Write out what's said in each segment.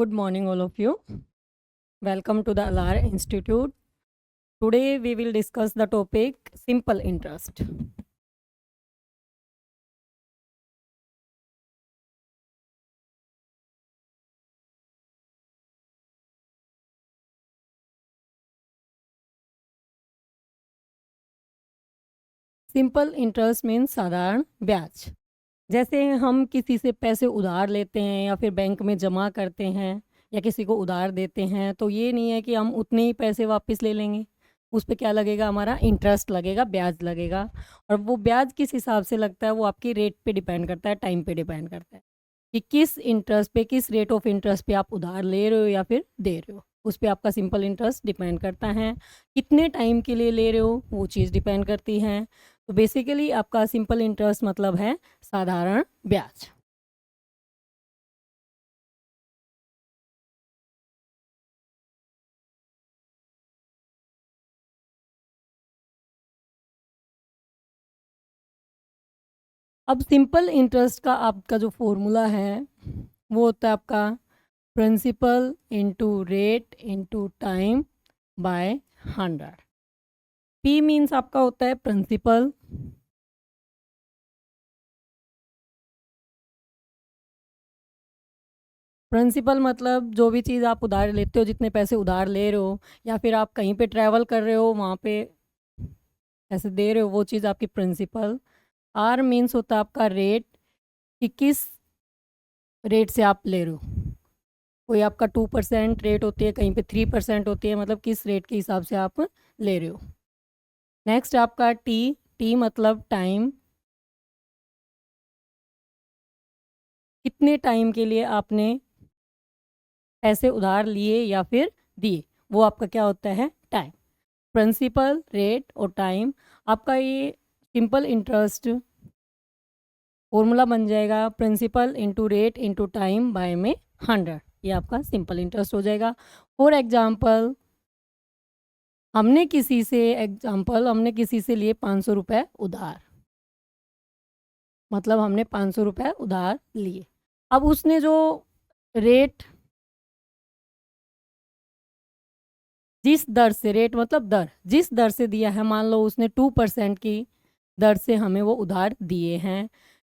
Good morning, all of you. Welcome to the Alar Institute. Today we will discuss the topic simple interest. Simple interest means साधारण ब्याज। जैसे हम किसी से पैसे उधार लेते हैं या फिर बैंक में जमा करते हैं या किसी को उधार देते हैं, तो ये नहीं है कि हम उतने ही पैसे वापस ले लेंगे। उस पे क्या लगेगा, हमारा इंटरेस्ट लगेगा, ब्याज लगेगा। और वो ब्याज किस हिसाब से लगता है, वो आपकी रेट पे डिपेंड करता है, टाइम पे डिपेंड करता है कि किस इंटरेस्ट पे, किस रेट ऑफ इंटरेस्ट पे आप उधार ले रहे हो या फिर दे रहे हो। उस पे आपका सिंपल इंटरेस्ट डिपेंड करता है। कितने टाइम के लिए ले रहे हो वो चीज़ डिपेंड करती है। तो बेसिकली आपका सिंपल इंटरेस्ट मतलब है साधारण ब्याज। अब सिंपल इंटरेस्ट का आपका जो फॉर्मूला है वो होता है आपका principal into rate into time by 100। P means आपका होता है प्रिंसिपल, प्रिंसिपल मतलब जो भी चीज़ आप उधार लेते हो, जितने पैसे उधार ले रहे हो या फिर आप कहीं पे ट्रैवल कर रहे हो वहाँ पे ऐसे दे रहे हो, वो चीज़ आपकी प्रिंसिपल। आर मीन्स होता है आपका रेट, कि किस रेट से आप ले रहे हो। कोई आपका 2% रेट होती है, कहीं पे 3% होती है, मतलब किस रेट के हिसाब से आप ले रहे हो। नेक्स्ट आपका टी, टी मतलब टाइम, कितने टाइम के लिए आपने पैसे उधार लिए या फिर दिए, वो आपका क्या होता है, टाइम। प्रिंसिपल, रेट और टाइम, आपका ये सिंपल इंटरेस्ट फॉर्मूला बन जाएगा principal into rate into time by में 100। ये आपका सिंपल इंटरेस्ट हो जाएगा। फॉर एग्जाम्पल हमने किसी से लिए 500 रुपये उधार, मतलब हमने 500 रुपये उधार लिए। अब उसने जो रेट, जिस दर से, रेट मतलब दर, जिस दर से दिया है, मान लो उसने 2% की दर से हमें वो उधार दिए हैं।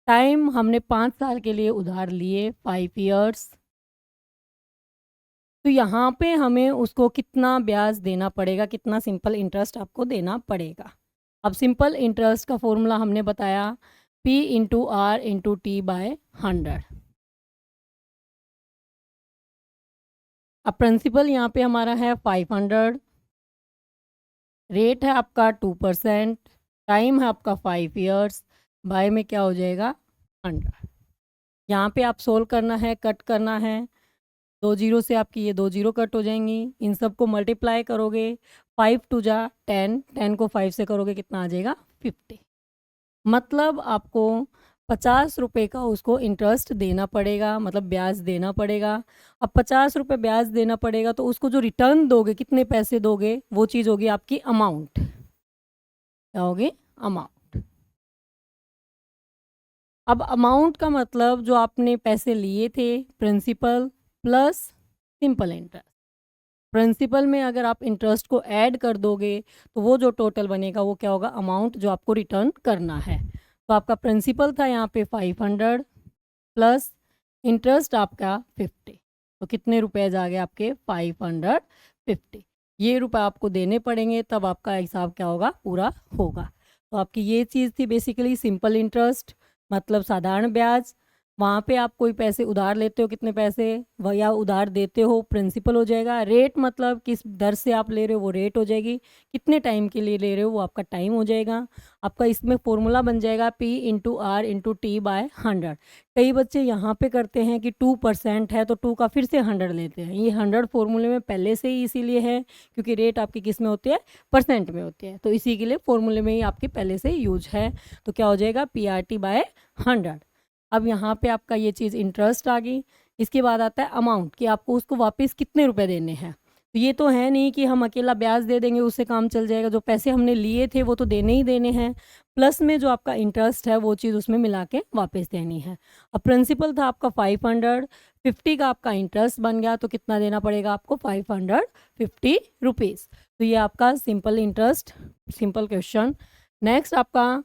टाइम हमने 5 साल के लिए उधार लिए, 5 ईयर्स। तो यहाँ पे हमें उसको कितना ब्याज देना पड़ेगा, कितना सिंपल इंटरेस्ट आपको देना पड़ेगा। अब सिंपल इंटरेस्ट का फॉर्मूला हमने बताया P into R into T by 100। अब प्रिंसिपल यहाँ पे हमारा है 500, रेट है आपका 2%, टाइम है आपका 5 ईयर्स, बाय में क्या हो जाएगा 100। यहाँ पे आप सोल्व करना है, कट करना है, 2 जीरो से आपकी ये 2 जीरो कट हो जाएंगी। इन सबको मल्टीप्लाई करोगे, 5 टू जा 10, 10 को 5 से करोगे कितना आ जाएगा 50। मतलब आपको 50 रुपये का उसको इंटरेस्ट देना पड़ेगा, मतलब ब्याज देना पड़ेगा। अब 50 रुपये ब्याज देना पड़ेगा, तो उसको जो रिटर्न दोगे, कितने पैसे दोगे, वो चीज़ होगी आपकी अमाउंट। क्या होगी, अमाउंट। अब अमाउंट का मतलब जो आपने पैसे लिए थे, principal plus simple interest. Principal में अगर आप इंटरेस्ट को ऐड कर दोगे तो वो जो टोटल बनेगा वो क्या होगा, अमाउंट जो आपको रिटर्न करना है। तो आपका प्रिंसिपल था यहाँ पे 500 प्लस इंटरेस्ट आपका 50, तो कितने रुपए आ गए आपके 550। ये रुपए आपको देने पड़ेंगे, तब आपका हिसाब क्या होगा, पूरा होगा। तो आपकी ये चीज़ थी बेसिकली सिंपल इंटरेस्ट, मतलब साधारण ब्याज। वहाँ पे आप कोई पैसे उधार लेते हो, कितने पैसे वह या उधार देते हो, प्रिंसिपल हो जाएगा। रेट मतलब किस दर से आप ले रहे हो, वो रेट हो जाएगी। कितने टाइम के लिए ले रहे हो, वो आपका टाइम हो जाएगा। आपका इसमें फॉर्मूला बन जाएगा P into R into T by 100। कई बच्चे यहाँ पे करते हैं कि 2% है तो 2 का फिर से 100 लेते हैं। ये 100 फॉर्मूले में पहले से ही इसीलिए है क्योंकि रेट आपकी किस में होती है, परसेंट में होती है, तो इसी के लिए फॉर्मूले में ही आपके पहले से ही यूज है। तो क्या हो जाएगा, PRT बाय 100। अब यहाँ पे आपका ये चीज़ इंटरेस्ट आ गई। इसके बाद आता है अमाउंट, कि आपको उसको वापस कितने रुपए देने हैं। तो ये तो है नहीं कि हम अकेला ब्याज दे देंगे उससे काम चल जाएगा, जो पैसे हमने लिए थे वो तो देने ही देने हैं, प्लस में जो आपका इंटरेस्ट है वो चीज़ उसमें मिला के वापस देनी है। अब प्रिंसिपल था आपका 500, 50 का आपका इंटरेस्ट बन गया, तो कितना देना पड़ेगा आपको 550 रुपीज़। तो ये आपका simple interest, simple question. Next आपका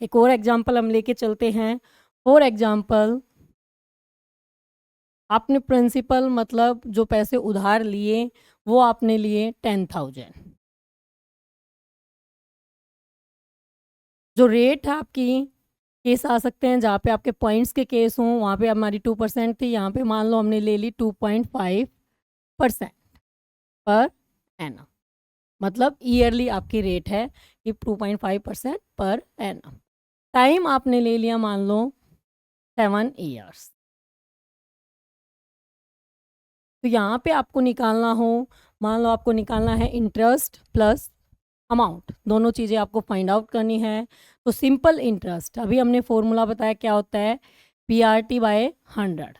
एक और एग्जाम्पल हम लेके चलते हैं। फॉर एग्जाम्पल, आपने प्रिंसिपल मतलब जो पैसे उधार लिए वो आपने लिए 10,000। जो रेट है आपकी, केस आ सकते हैं जहाँ पे आपके पॉइंट्स के केस हों, वहाँ पे हमारी 2% थी, यहाँ पे मान लो हमने ले ली 2.5% पर एनम, मतलब ईयरली आपकी रेट है कि 2.5% पर एनम। टाइम आपने ले लिया मान लो 7 ईयर्स। तो यहाँ पे आपको निकालना हो, मान लो आपको निकालना है इंटरेस्ट प्लस अमाउंट, दोनों चीज़ें आपको फाइंड आउट करनी है। तो सिंपल इंटरेस्ट, अभी हमने फॉर्मूला बताया क्या होता है, PRT/100,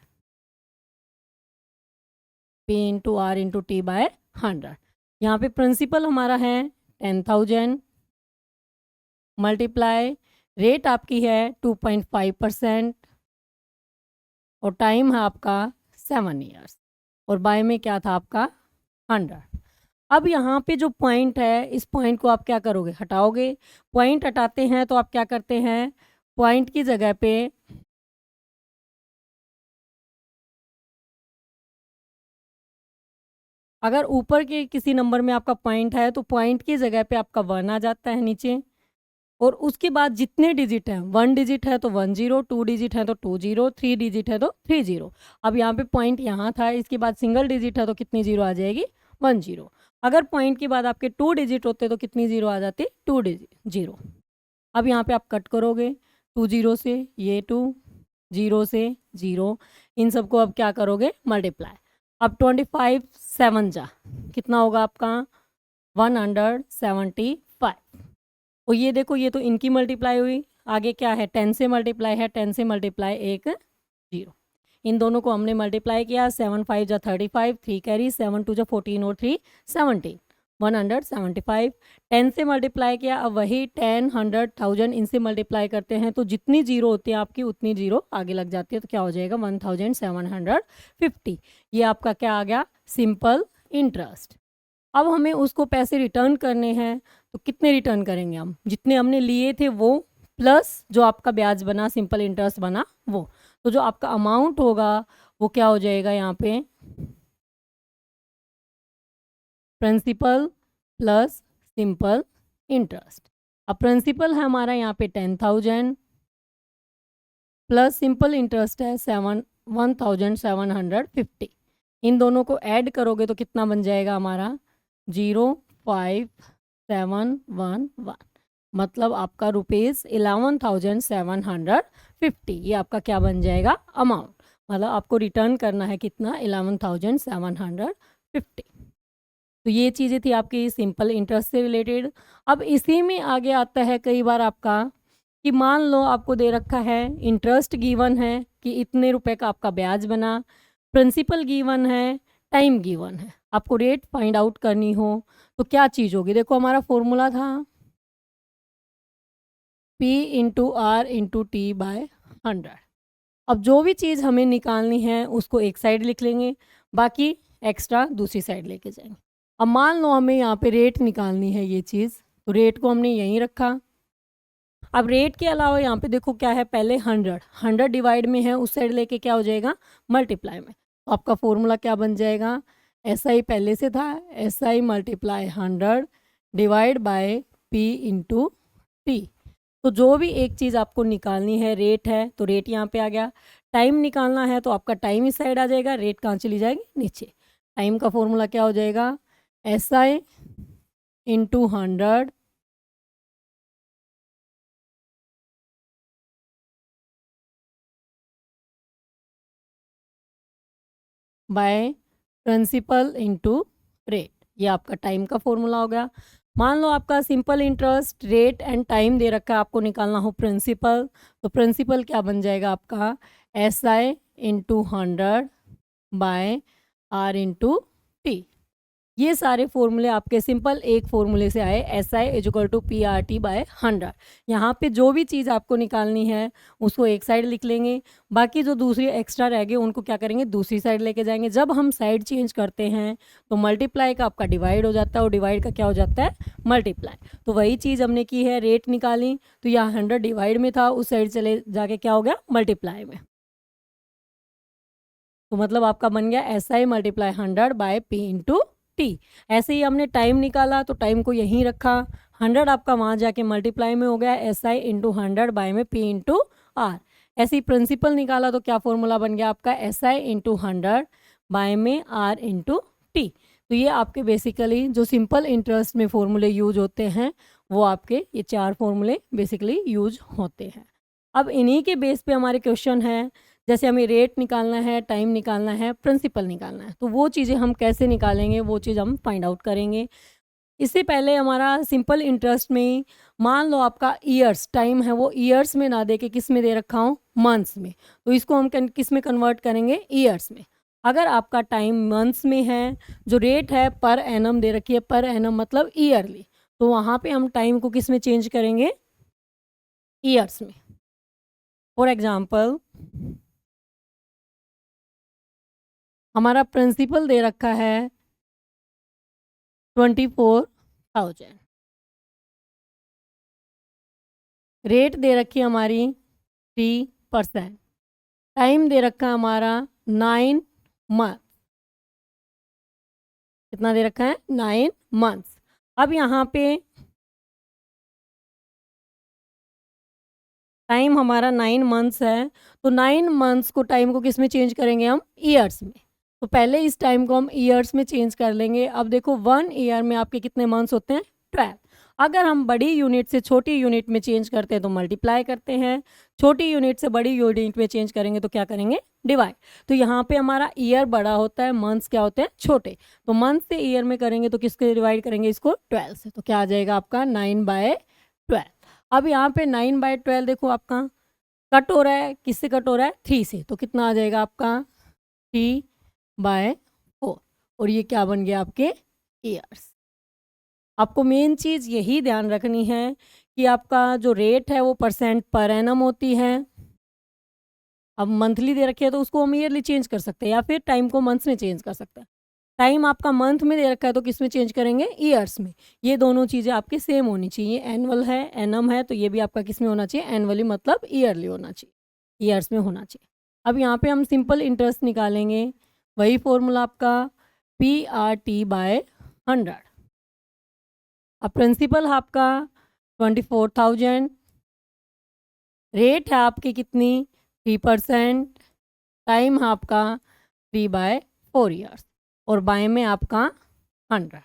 P/R/T/100। यहाँ पे प्रिंसिपल हमारा है 10,000 मल्टीप्लाई, रेट आपकी है 2.5% और टाइम है आपका 7 ईयर्स, और बाय में क्या था आपका 100। अब यहाँ पे जो पॉइंट है, इस पॉइंट को आप क्या करोगे, हटाओगे। पॉइंट हटाते हैं तो आप क्या करते हैं, पॉइंट की जगह पे अगर ऊपर के किसी नंबर में आपका पॉइंट है तो पॉइंट की जगह पे आपका 1 आ जाता है नीचे, और उसके बाद जितने डिजिट हैं, 1 डिजिट है तो 10, 2 डिजिट है तो 20, 3 डिजिट है तो 30। अब यहाँ पे पॉइंट यहाँ था, इसके बाद सिंगल डिजिट है तो कितनी जीरो आ जाएगी, 1 जीरो। अगर पॉइंट के बाद आपके 2 डिजिट होते तो कितनी जीरो आ जाती, 2 डिजिट जीरो। अब यहाँ पे आप कट करोगे, 2 जीरो से ये 2, जीरो से जीरो, इन सबको अब क्या करोगे, मल्टीप्लाई। अब 25 7 जा कितना होगा आपका 175। और ये देखो, ये तो इनकी मल्टीप्लाई हुई, आगे क्या है 10 से मल्टीप्लाई है, 10 से मल्टीप्लाई एक जीरो, इन दोनों को हमने मल्टीप्लाई किया, 7 5 जा 35, 3 कैरी, 7 2 जा 14 और 3 17, 175। 10 से मल्टीप्लाई किया, अब वही 10 100 1000 इनसे मल्टीप्लाई करते हैं, तो जितनी जीरो होती है आपकी उतनी जीरो आगे लग जाती है, तो क्या हो जाएगा 1750। ये आपका क्या आ गया, सिंपल इंटरेस्ट। अब हमें उसको पैसे रिटर्न करने हैं, तो कितने रिटर्न करेंगे हम, जितने हमने लिए थे वो प्लस जो आपका ब्याज बना, सिंपल इंटरेस्ट बना वो। तो जो आपका अमाउंट होगा वो क्या हो जाएगा, यहाँ पे प्रिंसिपल प्लस सिंपल इंटरेस्ट। अब प्रिंसिपल है हमारा यहाँ पे 10,000 प्लस सिंपल इंटरेस्ट है 1750। इन दोनों को ऐड करोगे तो कितना बन जाएगा हमारा 05711, मतलब आपका ₹11,750। ये आपका क्या बन जाएगा, अमाउंट, मतलब आपको रिटर्न करना है कितना, 11,750। तो ये चीज़ें थी आपकी सिंपल इंटरेस्ट से रिलेटेड। अब इसी में आगे आता है कई बार आपका कि मान लो आपको दे रखा है, इंटरेस्ट गिवन है कि इतने रुपए का आपका ब्याज बना, प्रिंसिपल गिवन है, टाइम गिवन है, आपको रेट फाइंड आउट करनी हो तो क्या चीज़ होगी। देखो हमारा फॉर्मूला था P/R/T/100। अब जो भी चीज़ हमें निकालनी है उसको एक साइड लिख लेंगे, बाकी एक्स्ट्रा दूसरी साइड लेके जाएंगे। अब मान लो हमें यहाँ पे रेट निकालनी है ये चीज़, तो रेट को हमने यहीं रखा। अब रेट के अलावा यहाँ पे देखो क्या है, पहले 100 डिवाइड में है, उस साइड लेके क्या हो जाएगा, मल्टीप्लाई में। तो आपका फॉर्मूला क्या बन जाएगा, SI पहले से था, SI multiply 100 divide by P/T। तो जो भी एक चीज़ आपको निकालनी है, रेट है तो रेट यहाँ पे आ गया, टाइम निकालना है तो आपका टाइम इस साइड आ जाएगा, रेट कहाँ चली जाएगी, नीचे। टाइम का फॉर्मूला क्या हो जाएगा, SI into 100 by principal into rate. ये आपका टाइम का फॉर्मूला हो गया। मान लो आपका simple interest, rate and time दे रखा है, आपको निकालना हो प्रिंसिपल, तो प्रिंसिपल क्या बन जाएगा आपका, SI into 100 by R into T। ये सारे फॉर्मूले आपके सिंपल एक फॉर्मूले से आए, SI = PRT/100। यहाँ पे जो भी चीज़ आपको निकालनी है उसको एक साइड लिख लेंगे, बाकी जो दूसरी एक्स्ट्रा रह गए उनको क्या करेंगे, दूसरी साइड लेके जाएंगे। जब हम साइड चेंज करते हैं तो मल्टीप्लाई का आपका डिवाइड हो जाता है और डिवाइड का क्या हो जाता है, मल्टीप्लाई। तो वही चीज़ हमने की है, रेट निकाली तो यहाँ 100 डिवाइड में था, उस साइड चले जाके क्या हो गया, मल्टीप्लाई में। तो मतलब आपका बन गया SI × 100/P/T। ऐसे ही हमने टाइम निकाला तो टाइम को यहीं रखा, 100 आपका वहाँ जाके मल्टीप्लाई में हो गया, SI × 100 में P/R। ऐसे ही प्रिंसिपल निकाला तो क्या फॉर्मूला बन गया आपका, SI × 100 में R/T। तो ये आपके बेसिकली जो सिंपल इंटरेस्ट में फॉर्मूले यूज होते हैं वो आपके ये 4 फॉर्मूले बेसिकली यूज होते हैं। अब इन्हीं के बेस पे हमारे क्वेश्चन है, जैसे हमें रेट निकालना है, टाइम निकालना है, प्रिंसिपल निकालना है, तो वो चीज़ें हम कैसे निकालेंगे वो चीज़ हम फाइंड आउट करेंगे। इससे पहले हमारा सिंपल इंटरेस्ट में मान लो आपका ईयर्स टाइम है वो ईयर्स में ना दे के किस में दे रखा हूँ, मंथ्स में, तो इसको हम किस में कन्वर्ट करेंगे, ईयर्स में। अगर आपका टाइम मंथ्स में है, जो रेट है पर एनम दे रखी है, पर एनम मतलब ईयरली, तो वहाँ पे हम टाइम को किस में चेंज करेंगे, ईयर्स में। फॉर एग्जाम्पल हमारा प्रिंसिपल दे रखा है 24,000, रेट दे रखी है हमारी 3%, टाइम दे रखा है हमारा 9 मंथ, कितना दे रखा है, 9 मंथ्स। अब यहाँ पे टाइम हमारा 9 मंथ्स है, तो 9 मंथ्स को टाइम को किस में चेंज करेंगे हम, ईयर्स में। तो पहले इस टाइम को हम ईयर्स में चेंज कर लेंगे। अब देखो 1 ईयर में आपके कितने मंथ्स होते हैं, 12। अगर हम बड़ी यूनिट से छोटी यूनिट में चेंज करते हैं तो मल्टीप्लाई करते हैं, छोटी यूनिट से बड़ी यूनिट में चेंज करेंगे तो क्या करेंगे, डिवाइड। तो यहाँ पे हमारा ईयर बड़ा होता है, मंथ्स क्या होते हैं, छोटे। तो मंथ से ईयर में करेंगे तो किसके डिवाइड करेंगे, इसको 12 से, तो क्या आ जाएगा आपका 9/12। अब यहाँ पे 9/12 देखो आपका कट हो रहा है, किससे कट हो रहा है, 3 से, तो कितना आ जाएगा आपका 3/4। और ये क्या बन गया आपके ईयर्स। आपको मेन चीज़ यही ध्यान रखनी है कि आपका जो रेट है वो परसेंट पर एनम होती है। अब मंथली दे रखी है तो उसको हम ईयरली चेंज कर सकते हैं, या फिर टाइम को मंथ्स में चेंज कर सकते हैं। टाइम आपका मंथ में दे रखा है तो किस में चेंज करेंगे, ईयर्स में। ये दोनों चीज़ें आपकी सेम होनी चाहिए, एनुअल है, एनम है, तो ये भी आपका किस में होना चाहिए, एनुअली मतलब ईयरली होना चाहिए, ईयर्स में होना चाहिए। अब यहाँ पे हम सिंपल इंटरेस्ट निकालेंगे, वही फॉर्मूला आपका PRT/100। अब प्रिंसिपल है आपका 24,000, रेट है आपकी कितनी, 3%, टाइम है आपका 3/4 ईयर्स, और बाय में आपका 100।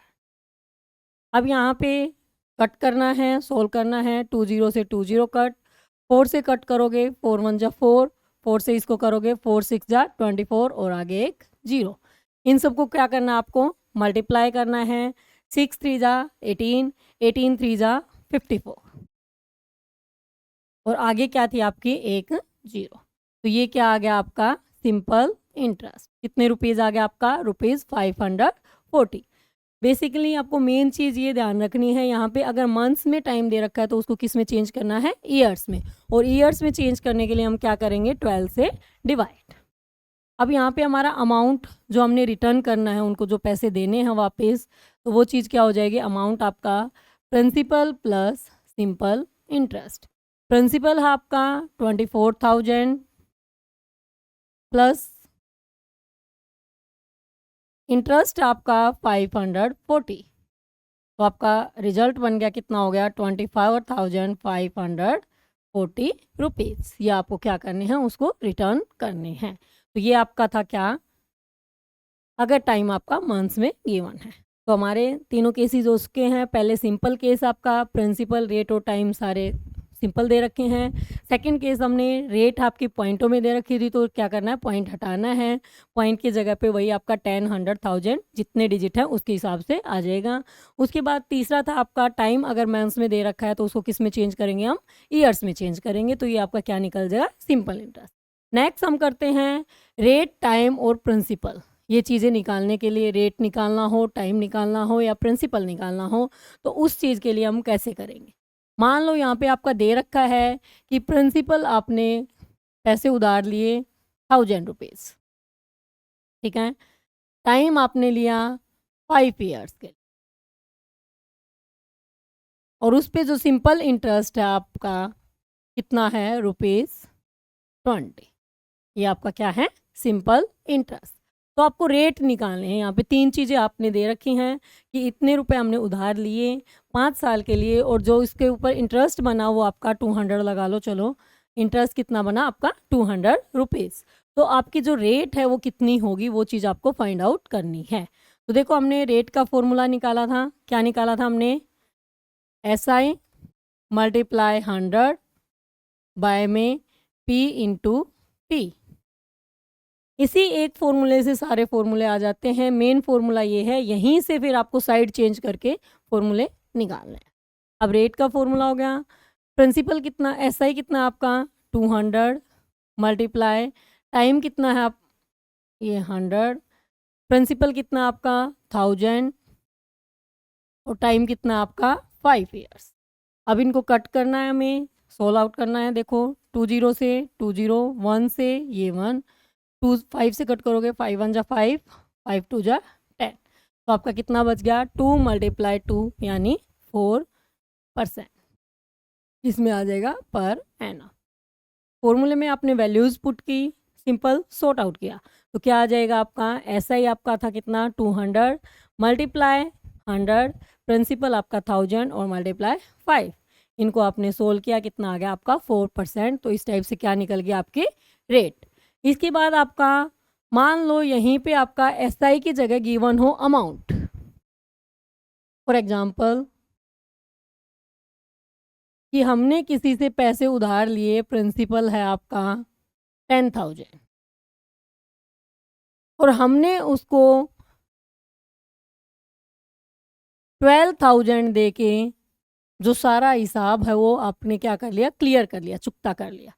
अब यहाँ पे कट करना है, सोल्व करना है, 20 से 20 कट, 4 से कट करोगे, 4 1 जा 4, 4 से इसको करोगे, 4 6 जा 24, और आगे एक 0। इन सबको क्या करना है, आपको मल्टीप्लाई करना है, 6 3 जा 18, 18 3 जा 54, और आगे क्या थी आपकी एक 0। तो ये क्या आ गया आपका सिंपल इंटरेस्ट। कितने रुपीज़ आ गया आपका, ₹540। बेसिकली आपको मेन चीज़ ये ध्यान रखनी है, यहाँ पे अगर मंथ्स में टाइम दे रखा है तो उसको किस में चेंज करना है, ईयर्स में। और ईयर्स में चेंज करने के लिए हम क्या करेंगे, 12 से डिवाइड। अब यहाँ पे हमारा अमाउंट जो हमने रिटर्न करना है, उनको जो पैसे देने हैं वापस, तो वो चीज़ क्या हो जाएगी, अमाउंट आपका principal plus simple interest. Principal है आपका 24,000 प्लस इंटरेस्ट आपका 540, तो आपका रिजल्ट बन गया, कितना हो गया, 25,540 रुपीज़। ये आपको क्या करने हैं, उसको रिटर्न करने हैं। तो ये आपका था क्या, अगर टाइम आपका मंथ्स में गिवन है। तो हमारे तीनों केसेस उसके हैं। पहले सिंपल केस आपका प्रिंसिपल, रेट और टाइम सारे सिंपल दे रखे हैं। सेकंड केस हमने रेट आपकी पॉइंटों में दे रखी थी, तो क्या करना है, पॉइंट हटाना है। पॉइंट की जगह पे वही आपका 10 100 1000 जितने डिजिट है उसके हिसाब से आ जाएगा। उसके बाद तीसरा था आपका टाइम, अगर मंथ्स में दे रखा है तो उसको किस में चेंज करेंगे, हम ईयर्स में चेंज करेंगे। तो ये आपका क्या निकल जाएगा, सिंपल इंटरेस्ट। नेक्स्ट हम करते हैं रेट, टाइम और प्रिंसिपल। ये चीज़ें निकालने के लिए, रेट निकालना हो, टाइम निकालना हो या प्रिंसिपल निकालना हो, तो उस चीज़ के लिए हम कैसे करेंगे? मान लो यहाँ पे आपका दे रखा है कि प्रिंसिपल आपने पैसे उधार लिए 1000 रुपीज़, ठीक है? टाइम आपने लिया 5 ईयर्स के लिए और उस पे जो सिंपल इंटरेस्ट है आपका कितना है? ₹20। ये आपका क्या है? Simple interest. तो आपको रेट निकालने हैं। यहाँ पे 3 चीज़ें आपने दे रखी हैं कि इतने रुपए हमने उधार लिए 5 साल के लिए और जो इसके ऊपर इंटरेस्ट बना वो आपका 200 लगा लो, चलो। इंटरेस्ट कितना बना आपका? 200 रुपीज़। तो आपकी जो रेट है वो कितनी होगी, वो चीज़ आपको फाइंड आउट करनी है। तो देखो हमने रेट का फ़ॉर्मूला निकाला था। क्या निकाला था हमने? SI मल्टीप्लाई 100 बाय में P इंटू T। इसी एक फ़ॉर्मूले से सारे फ़ॉर्मूले आ जाते हैं। मेन फ़ॉर्मूला ये है, यहीं से फिर आपको साइड चेंज करके फ़ॉर्मूले निकालने हैं। अब रेट का फ़ॉर्मूला हो गया, प्रिंसिपल कितना, SI कितना आपका 200 मल्टीप्लाई टाइम कितना है आप ये 100, प्रिंसिपल कितना आपका 1000 और टाइम कितना आपका 5 ईयर्स। अब इनको कट करना है, हमें सोल्व आउट करना है। देखो 20 से 20, 1 से ये 1, 2 5 से कट करोगे 5 1 जा 5, 5 2 जा 10। तो आपका कितना बच गया? 2 मल्टीप्लाई 2 यानी 4%। इसमें आ जाएगा पर एनम। फॉर्मूले में आपने वैल्यूज़ पुट की, सिंपल सॉर्ट आउट किया, तो क्या आ जाएगा आपका? SI आपका था कितना? 200 मल्टीप्लाई 100, प्रिंसिपल आपका 1000 और मल्टीप्लाई 5। इनको आपने सोल्व किया, कितना आ गया आपका? 4%। तो इस टाइप से क्या निकल गया आपके? रेट। इसके बाद आपका मान लो यहीं पे आपका SI की जगह गिवन हो अमाउंट। फॉर एग्जांपल कि हमने किसी से पैसे उधार लिए, प्रिंसिपल है आपका 10,000 और हमने उसको 12,000 दे के जो सारा हिसाब है वो आपने क्या कर लिया? क्लियर कर लिया, चुकता कर लिया।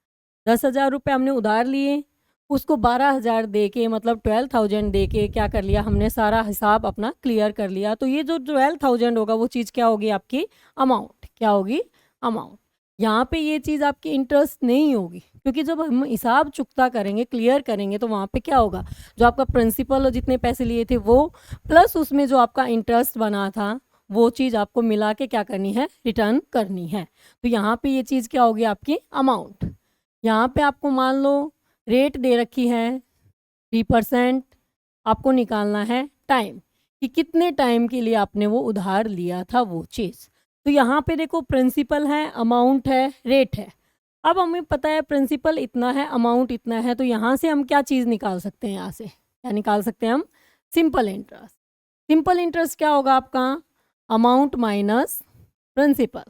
10,000 रुपये हमने उधार लिए, उसको 12,000 दे के मतलब 12,000 दे के क्या कर लिया? हमने सारा हिसाब अपना क्लियर कर लिया। तो ये जो 12,000 होगा वो चीज़ क्या होगी आपकी? अमाउंट। क्या होगी? अमाउंट। यहाँ पे ये चीज़ आपकी इंटरेस्ट नहीं होगी, क्योंकि जब हम हिसाब चुकता करेंगे, क्लियर करेंगे, तो वहाँ पे क्या होगा? जो आपका प्रिंसिपल और जितने पैसे लिए थे वो प्लस उसमें जो आपका इंटरेस्ट बना था वो चीज़ आपको मिला के क्या करनी है? रिटर्न करनी है। तो यहाँ पे ये चीज़ क्या होगी आपकी? अमाउंट। यहाँ पे आपको मान लो रेट दे रखी है 3%, आपको निकालना है टाइम कि कितने टाइम के लिए आपने वो उधार लिया था वो चीज़। तो यहाँ पे देखो प्रिंसिपल है, अमाउंट है, रेट है। अब हमें पता है प्रिंसिपल इतना है, अमाउंट इतना है, तो यहाँ से हम क्या चीज़ निकाल सकते हैं? यहाँ से क्या निकाल सकते हैं हम? Simple interest. सिंपल इंटरेस्ट क्या होगा आपका? Amount minus principal.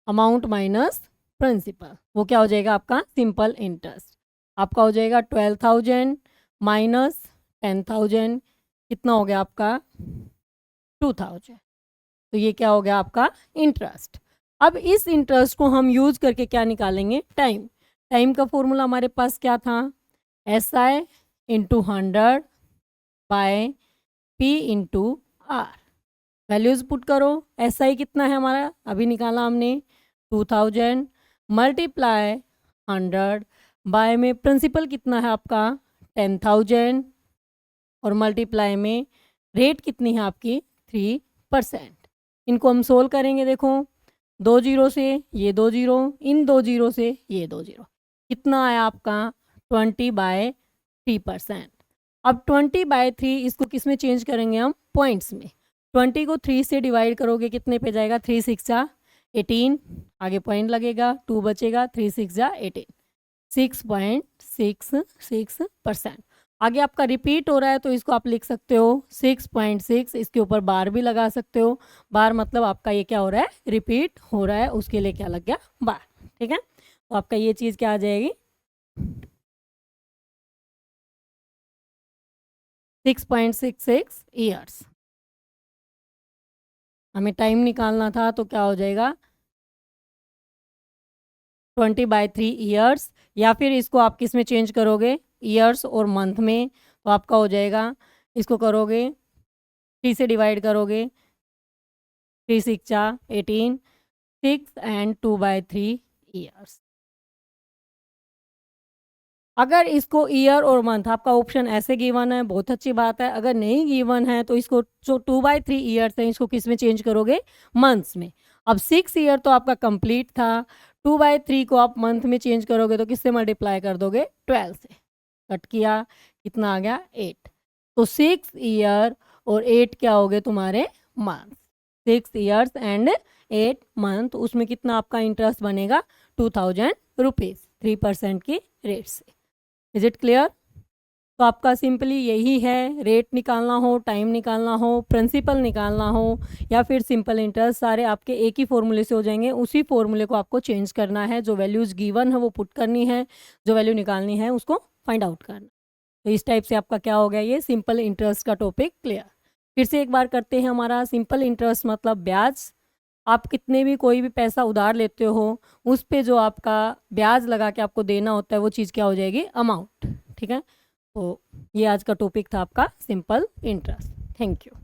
Amount minus principal, वो क्या हो जाएगा आपका? Simple interest. आपका हो जाएगा 12,000 माइनस 10,000, कितना हो गया आपका? 2,000। तो ये क्या हो गया आपका? इंटरेस्ट। अब इस इंटरेस्ट को हम यूज करके क्या निकालेंगे? टाइम। टाइम का फॉर्मूला हमारे पास क्या था? SI into 100 by P into R। Values put करो। SI कितना है हमारा? अभी निकाला हमने 2000 मल्टीप्लाई 100 बाय में प्रिंसिपल कितना है आपका? 10,000 और मल्टीप्लाई में रेट कितनी है आपकी? 3%। इनको हम सोल्व करेंगे। देखो 2 जीरो से ये 2 जीरो, इन 2 जीरो से ये 2 जीरो, कितना आया आपका? 20/3%। अब 20/3 इसको किस में चेंज करेंगे हम? पॉइंट्स में। 20 को 3 से डिवाइड करोगे कितने पे जाएगा? 3 6 जा 18, आगे पॉइंट लगेगा, 2 बचेगा, 3 6 जा 18, 6.66%। आगे आपका रिपीट हो रहा है तो इसको आप लिख सकते हो 6.6, इसके ऊपर बार भी लगा सकते हो। बार मतलब आपका ये क्या हो रहा है? रिपीट हो रहा है, उसके लिए क्या लग गया? बार। ठीक है, तो आपका ये चीज़ क्या आ जाएगी? 6.66 ईयर्स। हमें टाइम निकालना था तो क्या हो जाएगा? 20/3 ईयर्स या फिर इसको आप किस में चेंज करोगे, ईयर्स और मंथ में, तो आपका हो जाएगा, इसको करोगे 3 से डिवाइड करोगे, 3 6 जा 18, 6 एंड 2/3 ईयर्स। अगर इसको ईयर और मंथ आपका ऑप्शन ऐसे गिवन है, बहुत अच्छी बात है। अगर नहीं गिवन है तो इसको जो 2/3 ईयर्स है इसको किस में चेंज करोगे, मंथ्स में। अब 6 ईयर तो आपका कंप्लीट था, 2/3 को आप मंथ में चेंज करोगे तो किससे मल्टीप्लाई कर दोगे, 12 से। कट किया, कितना आ गया, 8। तो 6 ईयर और 8 क्या हो गए तुम्हारे, मंथ। 6 ईयर्स एंड 8 मंथ, उसमें कितना आपका इंटरेस्ट बनेगा, 2000 रुपीज़ 3% की रेट से। Is it clear? तो आपका सिंपली यही है, रेट निकालना हो, टाइम निकालना हो, प्रिंसिपल निकालना हो या फिर सिंपल इंटरेस्ट, सारे आपके एक ही फॉर्मूले से हो जाएंगे। उसी फॉर्मूले को आपको चेंज करना है, जो वैल्यूज़ गिवन है वो पुट करनी है, जो वैल्यू निकालनी है उसको फाइंड आउट करना। तो इस टाइप से आपका क्या हो गया, ये सिंपल इंटरेस्ट का टॉपिक क्लियर। फिर से एक बार करते हैं, हमारा सिंपल इंटरेस्ट मतलब ब्याज। आप कितने भी कोई भी पैसा उधार लेते हो, उस पे जो आपका ब्याज लगा के आपको देना होता है वो चीज़ क्या हो जाएगी, अमाउंट। ठीक है, तो ये आज का टॉपिक था आपका सिंपल इंटरेस्ट। Thank you.